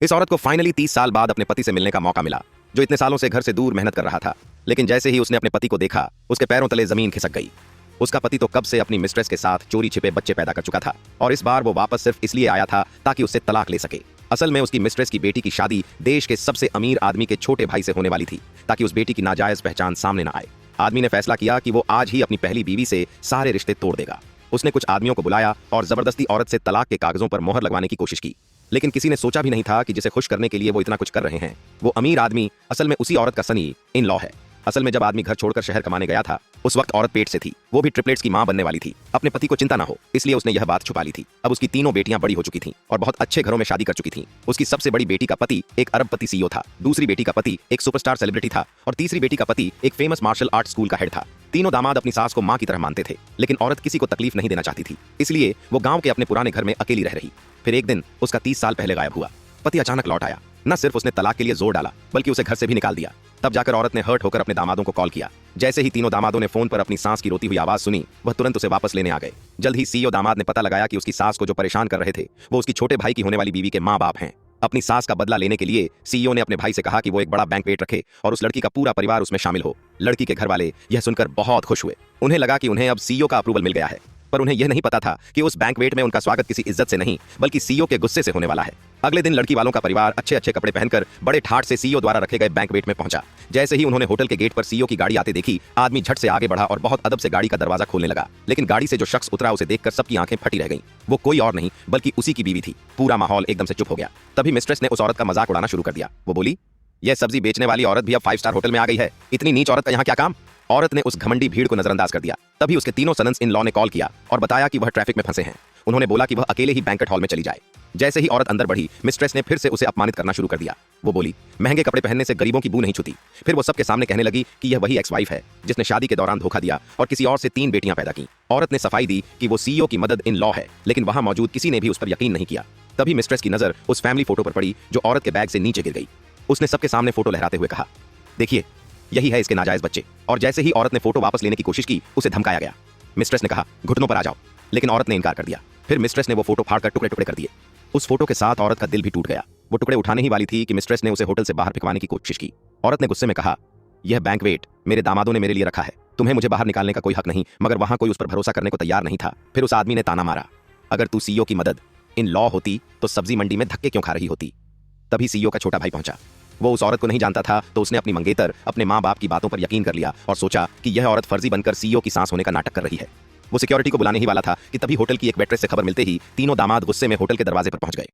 इस औरत को फाइनली 30 साल बाद अपने पति से मिलने का मौका मिला, जो इतने सालों से घर से दूर मेहनत कर रहा था। लेकिन जैसे ही उसने अपने पति को देखा, उसके पैरों तले जमीन खिसक गई। उसका पति तो कब से अपनी मिस्ट्रेस के साथ चोरी छिपे बच्चे पैदा कर चुका था और इस बार वो वापस सिर्फ इसलिए आया था ताकि उससे तलाक ले सके। असल में उसकी मिस्ट्रेस की बेटी की शादी देश के सबसे अमीर आदमी के छोटे भाई से होने वाली थी, ताकि उस बेटी की नाजायज पहचान सामने न आए। आदमी ने फैसला किया कि वो आज ही अपनी पहली बीवी से सारे रिश्ते तोड़ देगा। उसने कुछ आदमियों को बुलाया और जबरदस्ती औरत से तलाक के कागजों पर मोहर लगवाने की कोशिश की। लेकिन किसी ने सोचा भी नहीं था कि जिसे खुश करने के लिए वो इतना कुछ कर रहे हैं, वो अमीर आदमी असल में उसी औरत का सनी इन लॉ है। असल में जब आदमी घर छोड़कर शहर कमाने गया था, उस वक्त औरत पेट से थी। वो भी ट्रिपलेट्स की मां बनने वाली थी। अपने पति को चिंता ना हो, इसलिए उसने यह बात छुपा ली थी। अब उसकी तीनों बेटियां बड़ी हो चुकी थीं और बहुत अच्छे घरों में शादी कर चुकी थीं। उसकी सबसे बड़ी बेटी का पति एक अरबपति सीईओ था, दूसरी बेटी का पति एक सुपरस्टार सेलिब्रिटी था और तीसरी बेटी का पति एक फेमस मार्शल आर्ट स्कूल का हेड था। तीनों दामाद अपनी सास को मां की तरह मानते थे, लेकिन औरत किसी को तकलीफ नहीं देना चाहती थी, इसलिए वो गांव के अपने पुराने घर में अकेली रह रही। फिर एक दिन उसका 30 साल पहले गायब हुआ। पति अचानक लौट आया। न सिर्फ उसने तलाक के लिए जोर डाला, बल्कि उसे घर से भी निकाल दिया। तब जाकर औरत ने हर्ट होकर अपने दामादों को कॉल किया। जैसे ही तीनों दामादों ने फोन पर अपनी सास की रोती हुई आवाज सुनी, वह तुरंत उसे वापस लेने आ गए। जल्द ही सीईओ दामाद ने पता लगाया कि उसकी सास को जो परेशान कर रहे थे, वो उसकी छोटे भाई की होने वाली बीवी के माँ बाप हैं। अपनी सास का बदला लेने के लिए सीईओ ने अपने भाई से कहा कि वो एक बड़ा बैंक्वेट रखे और उस लड़की का पूरा परिवार उसमें शामिल हो। लड़की के घर वाले यह सुनकर बहुत खुश हुए। उन्हें लगा कि उन्हें अब सीईओ का अप्रूवल मिल गया है, पर उन्हें यह नहीं पता था कि उस बैंक्वेट में उनका स्वागत किसी इज्जत से नहीं, बल्कि सीईओ के गुस्से से होने वाला है। अगले दिन लड़की वालों का परिवार अच्छे अच्छे कपड़े पहनकर बड़े ठाठ से सीईओ द्वारा रखे गए बैंक्वेट में पहुंचा। जैसे ही उन्होंने होटल के गेट पर सीईओ की गाड़ी आते देखी, आदमी झट से आगे बढ़ा और बहुत अदब से गाड़ी का दरवाजा खोलने लगा। लेकिन गाड़ी से जो शख्स उतरा, उसे देखकर सबकी आंखें फटी रह गईं। वो कोई और नहीं बल्कि उसी की बीवी थी। पूरा माहौल एकदम से चुप हो गया। तभी मिस्ट्रेस ने उस औरत का मजाक उड़ाना शुरू कर दिया। वो बोली, यह सब्जी बेचने वाली औरत भी अब 5 स्टार होटल में आ गई है। इतनी नीच औरत का यहाँ क्या काम? औरत ने उस घमंडी भीड़ को नजरअंदाज कर दिया। तभी उसके तीनों सन्स इन लॉ ने कॉल किया और बताया कि वह ट्रैफिक में फंसे हैं। उन्होंने बोला कि वह अकेले ही बैंक्वेट हॉल में चली जाए। जैसे ही औरत अंदर बढ़ी, मिस्ट्रेस ने फिर से उसे अपमानित करना शुरू कर दिया। वो बोली, महंगे कपड़े पहनने से गरीबों की बू नहीं छूती। फिर वो सबके सामने कहने लगी कि यह वही एक्स वाइफ है जिसने शादी के दौरान धोखा दिया और किसी और से 3 बेटियां पैदा की। औरत ने सफाई दी कि वो सीईओ की मदद इन लॉ है, लेकिन वहां मौजूद किसी ने भी उस पर यकीन नहीं किया। तभी मिस्ट्रेस की नजर उस फैमिली फोटो पर पड़ी जो औरत के बैग से नीचे गिर गई। उसने सबके सामने फोटो लहराते हुए कहा, देखिए, यही है इसके नाजायज बच्चे। और जैसे ही औरत ने फोटो वापस लेने की कोशिश की, उसे धमकाया गया। मिस्ट्रेस ने कहा, घुटनों पर आ जाओ, लेकिन औरत ने इनकार कर दिया। फिर मिस्ट्रेस ने वो फोटो फाड़कर टुकड़े टुकड़े कर दिए। उस फोटो के साथ औरत का दिल भी टूट गया। वो टुकड़े उठाने ही वाली थी कि मिस्ट्रेस ने उसे होटल से बाहर फेंकवाने की कोशिश की। औरत ने गुस्से में कहा, यह बैंक्वेट मेरे दामादों ने मेरे लिए रखा है, तुम्हें मुझे बाहर निकालने का कोई हक नहीं। मगर वहां कोई उस पर भरोसा करने को तैयार नहीं था। फिर उस आदमी ने ताना मारा, अगर तू सीईओ की मदद इन लॉ होती तो सब्जी मंडी में धक्के क्यों खा रही होती? तभी सीईओ का छोटा भाई पहुंचा। वो उस औरत को नहीं जानता था, तो उसने अपनी मंगेतर अपने माँ बाप की बातों पर यकीन कर लिया और सोचा कि यह औरत फर्जी बनकर सीईओ की सांस होने का नाटक कर रही है। वो सिक्योरिटी को बुलाने ही वाला था कि तभी होटल की एक वेट्रेस से खबर मिलते ही तीनों दामाद गुस्से में होटल के दरवाजे पर पहुंच गए।